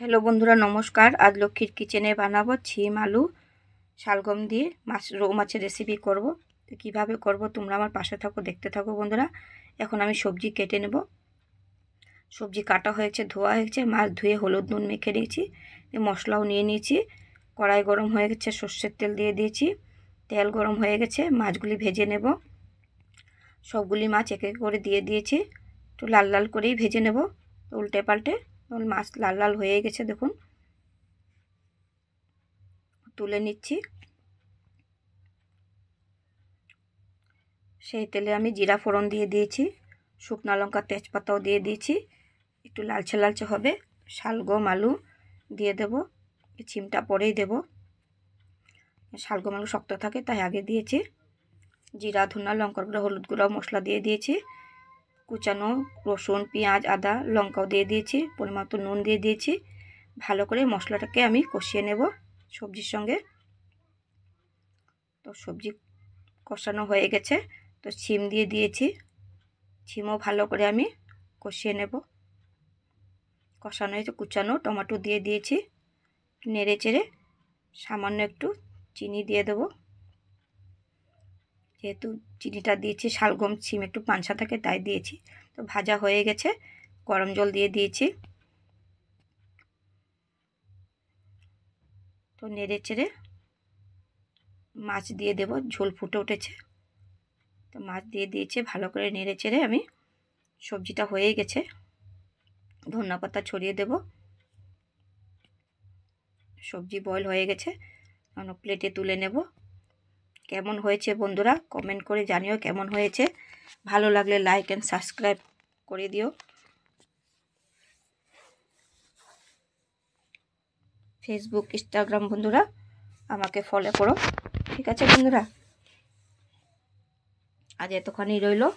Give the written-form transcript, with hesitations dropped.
Hello বন্ধুরা, নমস্কার। আজ লক্ষ্মীর কিচেনে বানাবো ছিম আলু শালগম দিয়ে রৌ মাছের রেসিপি করব। তো কীভাবে করব তোমরা আমার পাশে থাকো, দেখতে থাকো বন্ধুরা। এখন আমি সবজি কেটে নেব। সবজি কাটা হয়েছে, ধোয়া হয়েছে, মাছ ধুয়ে হলুদ নুন মেখে নিয়েছি, মশলাও নিয়ে নিয়েছি। কড়াই গরম হয়ে গেছে, সর্ষের তেল দিয়ে দিয়েছি। তেল গরম হয়ে গেছে, মাছগুলি ভেজে নেব। সবগুলি মাছ এক এক করে দিয়ে দিয়েছি। একটু লাল লাল করেই ভেজে নেব, উল্টে পাল্টে। মাছ লাল লাল হয়ে গেছে, দেখুন। তুলে নিচ্ছি। সেই তেলে আমি জিরা ফোড়ন দিয়ে দিয়েছি, শুকনো লঙ্কা তেজপাতাও দিয়ে দিয়েছি। একটু লালচে লালচে হবে। শালগম আলু দিয়ে দেব, চিমটা পরেই দেব। শালগম আলু শক্ত থাকে তাই আগে দিয়েছি। জিরা ধনা লঙ্কার গুঁড়ো হলুদ গুঁড়ো মশলা দিয়ে দিয়েছি। কুচানো রসুন পেঁয়াজ আদা লঙ্কাও দিয়ে দিয়েছি, পরিমাণ মতো নুন দিয়ে দিয়েছি। ভালো করে মশলাটাকে আমি কষিয়ে নেব সবজির সঙ্গে। তো সবজি কষানো হয়ে গেছে, তো শিম দিয়ে দিয়েছি। শিমও ভালো করে আমি কষিয়ে নেব। কষানো হয়েছে, কুচানো টমেটো দিয়ে দিয়েছি। নেড়ে চেড়ে সামান্য একটু চিনি দিয়ে দেব। যেহেতু চিনিটা দিয়েছি, শালগম শিম একটু পানসা থাকে তাই দিয়েছি। তো ভাজা হয়ে গেছে, গরম জল দিয়ে দিয়েছি। তো নেড়ে চেড়ে মাছ দিয়ে দেব। ঝোল ফুটে উঠেছে, তো মাছ দিয়ে দিয়েছি। ভালো করে নেড়ে চেড়ে আমি, সবজিটা হয়ে গেছে, ধনেপাতা ছড়িয়ে দেব। সবজি বয়েল হয়ে গেছে, অন্য প্লেটে তুলে নেব। কেমন হয়েছে বন্ধুরা কমেন্ট করে জানিও কেমন হয়েছে। ভালো লাগলে লাইক অ্যান্ড সাবস্ক্রাইব করে দিও। ফেসবুক ইনস্টাগ্রাম বন্ধুরা আমাকে ফলো করো, ঠিক আছে বন্ধুরা। আজ এতখানি রইলো।